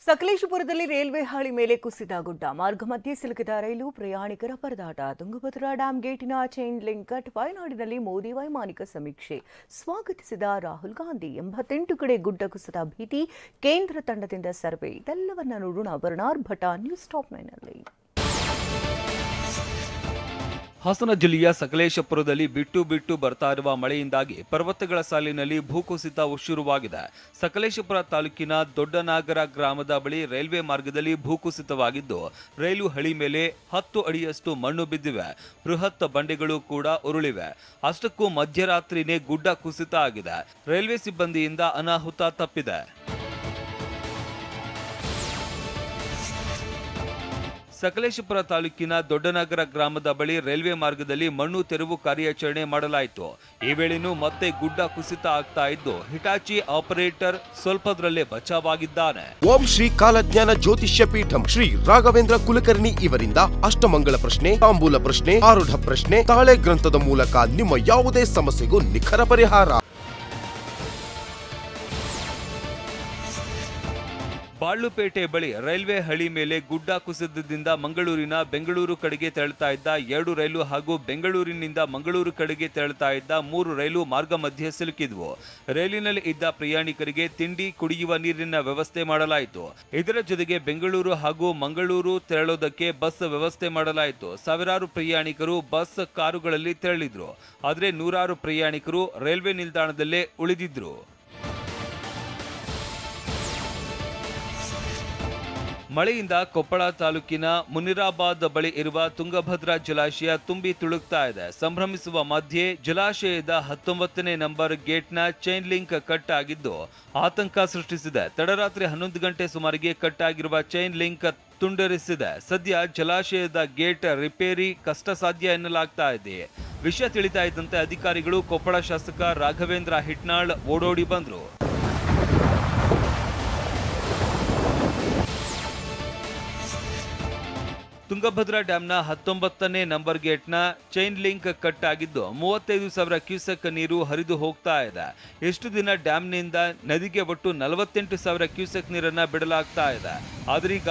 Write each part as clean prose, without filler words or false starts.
ಸಕಲೇಶಪುರದಲ್ಲಿ railway ಹಳಿ ಮೇಲೆ ಕುಸಿದ ಗುಡ್ಡ ಮಾರ್ಗ ಮಧ್ಯೆ ಸಿಲುಕಿದ ರೈಲು ಪ್ರಯಾಣಿಕರ ಪರದಾಟ ತುಂಗಭದ್ರಾ ಡ್ಯಾಂ ಗೇಟಿನ ಚೈನ್ ಲಿಂಕ್ ಕಟ್ ವಯನಾಡಿನಲ್ಲಿ ಮೋದಿ ವೈಮಾನಿಕ ಸಮೀಕ್ಷೆ ಸ್ವಾಗತಿಸಿದ ರಾಹುಲ್ ಗಾಂಧಿ 88 ಕಡೆ ಗುಡ್ಡ ಕುಸಿದ ಭೀತಿ ಕೇಂದ್ರ ತಂಡದಿಂದ ಸರ್ವೆ ಇದೆಲ್ಲವನ್ನ ನೋಡೋಣ ವರ್ಣಾರ್ ಭಟ ನ್ಯೂಸ್ ಟಾಪ್ 9 ನಲ್ಲಿ ಹಾಸನ ಜಿಲ್ಲೆಯ ಸಕಲೇಶಪುರದಲ್ಲಿ ಬಿಟ್ಟು ಬಿಟ್ಟು ಬರ್ತಾ ಇರುವ ಮಳೆಯಿಂದಾಗಿ ಪರ್ವತಗಳ ಸಾಲಿನಲ್ಲಿ ಭೂಕುಸಿತ ಶುರುವಾಗಿದೆ. ಸಕಲೇಶಪುರ ತಾಲೂಕಿನ ದೊಡ್ಡನಾಗರ ಗ್ರಾಮದ ಬಳಿ ರೈಲ್ವೆ ಮಾರ್ಗದಲ್ಲಿ ಭೂಕುಸಿತವಾಗಿದ್ದು ರೈಲು ಹಳಿ ಮೇಲೆ 10 ಅಡಿಯಷ್ಟು ಮಣ್ಣು ಬಿದ್ದಿವೆ. ಬೃಹತ್ ಬಂಡೆಗಳು ಕೂಡ ಉರುಳಿವೆ. ಅಷ್ಟಕ್ಕೂ ಮಧ್ಯರಾತ್ರಿನೇ ಗುಡ್ಡ ಕುಸಿತ ಆಗಿದೆ. ರೈಲ್ವೆ ಸಿಬ್ಬಂದಿಯಿಂದ ಅನಾಹುತ ತಪ್ಪಿದೆ. ಸಕಲೇಶಪುರ ತಾಲೂಕಿನ ದೊಡ್ಡನಗರ ಗ್ರಾಮದ ಬಳಿ ರೈಲ್ವೆ ಮಾರ್ಗದಲ್ಲಿ ಮಣ್ಣು ತೆರವು ಕಾರ್ಯಾಚರಣೆ ಮಾಡಲಾಯಿತು. ಈ ವೇಳೆನೂ ಮತ್ತೆ ಗುಡ್ಡ ಕುಸಿತ ಆಗ್ತಾ ಇದ್ದು ಹಿಟಾಚಿ ಆಪರೇಟರ್ ಸ್ವಲ್ಪದ್ರಲ್ಲೇ ಬಚಾವಾಗಿದ್ದಾನೆ. ಓಂ ಶ್ರೀ ಕಾಲಜ್ಞಾನ ಜ್ಯೋತಿಷ್ಯ ಪೀಠಂ ಶ್ರೀ ರಾಘವೇಂದ್ರ ಕುಲಕರ್ಣಿ ಇವರಿಂದ ಅಷ್ಟಮಂಗಲ ಪ್ರಶ್ನೆ, ತಾಂಬೂಲ ಪ್ರಶ್ನೆ, ಆರೂಢ ಪ್ರಶ್ನೆ, ತಾಳೆ ಗ್ರಂಥದ ಮೂಲಕ ನಿಮ್ಮ ಯಾವುದೇ ಸಮಸ್ಯೆಗೂ ನಿಖರ ಪರಿಹಾರ. ಬಾಳುಪೇಟೆ ಬಳಿ ರೈಲ್ವೆ ಹಳಿ ಮೇಲೆ ಗುಡ್ಡ ಕುಸಿತದಿಂದ ಮಂಗಳೂರಿನ ಬೆಂಗಳೂರು ಕಡೆಗೆ ತೆರಳುತ್ತಾ ಇದ್ದ 2 ರೈಲು ಹಾಗೂ ಬೆಂಗಳೂರಿನಿಂದ ಮಂಗಳೂರು ಕಡೆಗೆ ತೆರಳುತ್ತಾ ಇದ್ದ 3 ರೈಲು ಮಾರ್ಗ ಮಧ್ಯೆ ಸಿಲುಕಿದ್ವು. ರೈಲಿನಲ್ಲಿ ಇದ್ದ ಪ್ರಯಾಣಿಕರಿಗೆ ತಿಂಡಿ, ಕುಡಿಯುವ ನೀರಿನ ವ್ಯವಸ್ಥೆ ಮಾಡಲಾಯಿತು. ಇದರ ಜೊತೆಗೆ ಬೆಂಗಳೂರು ಹಾಗೂ ಮಂಗಳೂರು ತೆರಳೋದಕ್ಕೆ ಬಸ್ ವ್ಯವಸ್ಥೆ ಮಾಡಲಾಯಿತು. ಸಾವಿರಾರು ಪ್ರಯಾಣಿಕರು ಬಸ್, ಕಾರುಗಳಲ್ಲಿ ತೆರಳಿದ್ರು. ಆದರೆ ನೂರಾರು ಪ್ರಯಾಣಿಕರು ರೈಲ್ವೆ ನಿಲ್ದಾಣದಲ್ಲೇ ಉಳಿದಿದ್ರು. ಮಳೆಯಿಂದ ಕೊಪ್ಪಳ ತಾಲೂಕಿನ ಮುನಿರಾಬಾದ್ ಬಳಿ ಇರುವ ತುಂಗಭದ್ರಾ ಜಲಾಶಯ ತುಂಬಿ ತುಳುಕ್ತಾ ಇದೆ. ಸಂಭ್ರಮಿಸುವ ಮಧ್ಯೆ ಜಲಾಶಯದ 19ನೇ ನಂಬರ್ ಗೇಟ್ನ ಚೈನ್ ಲಿಂಕ್ ಕಟ್ ಆಗಿದ್ದು ಆತಂಕ ಸೃಷ್ಟಿಸಿದೆ. ತಡರಾತ್ರಿ 11 ಗಂಟೆ ಸುಮಾರಿಗೆ ಕಟ್ ಆಗಿರುವ ಚೈನ್ ಲಿಂಕ್ ತುಂಡರಿಸಿದೆ. ಸದ್ಯ ಜಲಾಶಯದ ಗೇಟ್ ರಿಪೇರಿ ಕಷ್ಟ ಸಾಧ್ಯ ಎನ್ನಲಾಗ್ತಾ ಇದೆ. ವಿಷಯ ತಿಳಿತಾ ಇದ್ದಂತೆ ಅಧಿಕಾರಿಗಳು ಕೊಪ್ಪಳ ಶಾಸಕ ರಾಘವೇಂದ್ರ ಹಿಟ್ನಾಳ್ ಓಡೋಡಿ ಬಂದ್ರು. ತುಂಗಭದ್ರಾ ಡ್ಯಾಂನ 19ನೇ ನಂಬರ್ ಗೇಟ್ನ ಚೈನ್ ಲಿಂಕ್ ಕಟ್ ಆಗಿದ್ದು 35,000 ಕ್ಯೂಸೆಕ್ ನೀರು ಹರಿದು ಹೋಗ್ತಾ ಇದೆ. ಎಷ್ಟು ದಿನ ಡ್ಯಾಂನಿಂದ ನದಿಗೆ ಒಟ್ಟು 48,000 ಕ್ಯೂಸೆಕ್ ನೀರನ್ನ ಬಿಡಲಾಗ್ತಾ ಇದೆ. ಆದ್ರೀಗ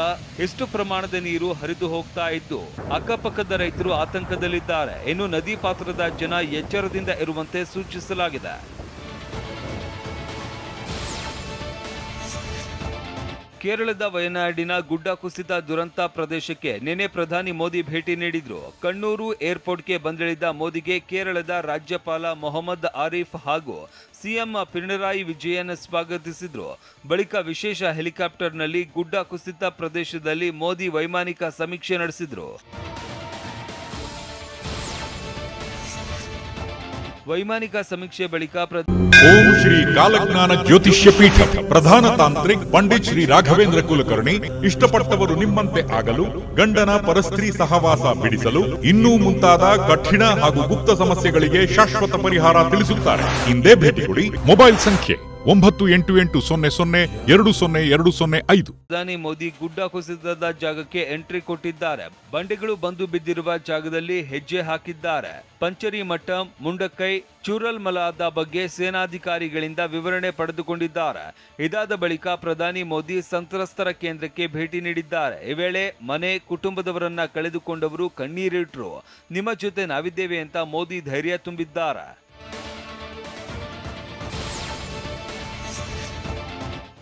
ಎಷ್ಟು ಪ್ರಮಾಣದ ನೀರು ಹರಿದು ಹೋಗ್ತಾ ಇದ್ದು ಅಕ್ಕಪಕ್ಕದ ರೈತರು ಆತಂಕದಲ್ಲಿದ್ದಾರೆ. ಇನ್ನು ನದಿ ಪಾತ್ರದ ಜನ ಎಚ್ಚರದಿಂದ ಇರುವಂತೆ ಸೂಚಿಸಲಾಗಿದೆ. ಕೇರಳದ ವಯನಾಡಿನ ಗುಡ್ಡ ಕುಸಿತ ದುರಂತ ಪ್ರದೇಶಕ್ಕೆ ನಿನ್ನೆ ಪ್ರಧಾನಿ ಮೋದಿ ಭೇಟಿ ನೀಡಿದ್ರು. ಕಣ್ಣೂರು ಏರ್ಪೋರ್ಟ್ಗೆ ಬಂದಿಳಿದ ಮೋದಿಗೆ ಕೇರಳದ ರಾಜ್ಯಪಾಲ ಮೊಹಮ್ಮದ್ ಆರಿಫ್ ಹಾಗೂ ಸಿಎಂ ಪಿಣರಾಯಿ ವಿಜಯನ್ ಸ್ವಾಗತಿಸಿದ್ರು. ಬಳಿಕ ವಿಶೇಷ ಹೆಲಿಕಾಪ್ಟರ್ನಲ್ಲಿ ಗುಡ್ಡ ಕುಸಿತ ಪ್ರದೇಶದಲ್ಲಿ ಮೋದಿ ವೈಮಾನಿಕ ಸಮೀಕ್ಷೆ ನಡೆಸಿದ್ರು. ವೈಮಾನಿಕ ಸಮೀಕ್ಷೆ ಬಳಿಕ ಓಂ ಶ್ರೀ ಕಾಲಜ್ಞಾನ ಜ್ಯೋತಿಷ್ಯ ಪೀಠ ಪ್ರಧಾನ ತಾಂತ್ರಿಕ್ ಪಂಡಿತ್ ಶ್ರೀ ರಾಘವೇಂದ್ರ ಕುಲಕರ್ಣಿ ಇಷ್ಟಪಟ್ಟವರು ನಿಮ್ಮಂತೆ ಆಗಲು, ಗಂಡನ ಪರಸ್ತ್ರೀ ಸಹವಾಸ ಬಿಡಿಸಲು, ಇನ್ನೂ ಮುಂತಾದ ಕಠಿಣ ಹಾಗೂ ಗುಪ್ತ ಸಮಸ್ಯೆಗಳಿಗೆ ಶಾಶ್ವತ ಪರಿಹಾರ ತಿಳಿಸುತ್ತಾರೆ. ಹಿಂದೆ ಭೇಟಿ ಕೊಡಿ. ಮೊಬೈಲ್ ಸಂಖ್ಯೆ 9800020205. ಪ್ರಧಾನಿ ಮೋದಿ ಗುಡ್ಡ ಕುಸಿತದ ಜಾಗಕ್ಕೆ ಎಂಟ್ರಿ ಕೊಟ್ಟಿದ್ದಾರೆ. ಬಂಡೆಗಳು ಬಂದು ಬಿದ್ದಿರುವ ಜಾಗದಲ್ಲಿ ಹೆಜ್ಜೆ ಹಾಕಿದ್ದಾರೆ. ಪಂಚರಿ ಮಠ, ಮುಂಡಕೈ, ಚೂರಲ್ಮಲಾದ ಬಗ್ಗೆ ಸೇನಾಧಿಕಾರಿಗಳಿಂದ ವಿವರಣೆ ಪಡೆದುಕೊಂಡಿದ್ದಾರೆ. ಇದಾದ ಬಳಿಕ ಪ್ರಧಾನಿ ಮೋದಿ ಸಂತ್ರಸ್ತರ ಕೇಂದ್ರಕ್ಕೆ ಭೇಟಿ ನೀಡಿದ್ದಾರೆ. ಈ ವೇಳೆ ಮನೆ, ಕುಟುಂಬದವರನ್ನ ಕಳೆದುಕೊಂಡವರು ಕಣ್ಣೀರಿಟ್ರು. ನಿಮ್ಮ ಜೊತೆ ನಾವಿದ್ದೇವೆ ಅಂತ ಮೋದಿ ಧೈರ್ಯ ತುಂಬಿದ್ದಾರೆ.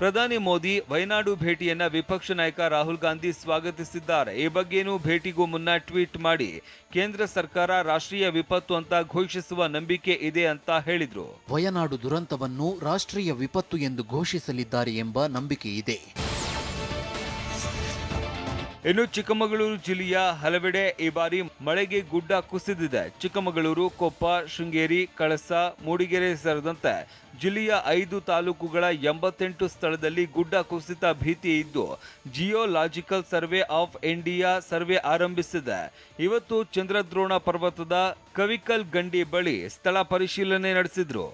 ಪ್ರಧಾನಿ ಮೋದಿ ವಯನಾಡು ಭೇಟಿಯನ್ನ ವಿಪಕ್ಷ ನಾಯಕ ರಾಹುಲ್ ಗಾಂಧಿ ಸ್ವಾಗತಿಸಿದ್ದಾರೆ. ಈ ಬಗ್ಗೆನೂ ಭೇಟಿಗೂ ಮುನ್ನ ಟ್ವೀಟ್ ಮಾಡಿ ಕೇಂದ್ರ ಸರ್ಕಾರ ರಾಷ್ಟ್ರೀಯ ವಿಪತ್ತು ಅಂತ ಘೋಷಿಸುವ ನಂಬಿಕೆ ಇದೆ ಅಂತ ಹೇಳಿದ್ರು. ವಯನಾಡು ದುರಂತವನ್ನು ರಾಷ್ಟ್ರೀಯ ವಿಪತ್ತು ಎಂದು ಘೋಷಿಸಲಿದ್ದಾರೆ ಎಂಬ ನಂಬಿಕೆ ಇದೆ. ಇನ್ನು ಚಿಕ್ಕಮಗಳೂರು ಜಿಲ್ಲೆಯ ಹಲವೆಡೆ ಈ ಬಾರಿ ಮಳೆಗೆ ಗುಡ್ಡ ಕುಸಿದಿದೆ. ಚಿಕ್ಕಮಗಳೂರು, ಕೊಪ್ಪ, ಶೃಂಗೇರಿ, ಕಳಸ, ಮೂಡಿಗೆರೆ ಸೇರಿದಂತೆ ಜಿಲ್ಲೆಯ 5 ತಾಲೂಕುಗಳ 88 ಸ್ಥಳದಲ್ಲಿ ಗುಡ್ಡ ಕುಸಿತ ಭೀತಿ ಇದ್ದು geological survey of India survey ಆರಂಭಿಸಿದೆ. ಇವತ್ತು ಚಂದ್ರದ್ರೋಣ ಪರ್ವತದ ಕವಿಕಲ್ ಗಂಡಿ ಬಳಿ ಸ್ಥಳ ಪರಿಶೀಲನೆ ನಡೆಸಿದ್ರು.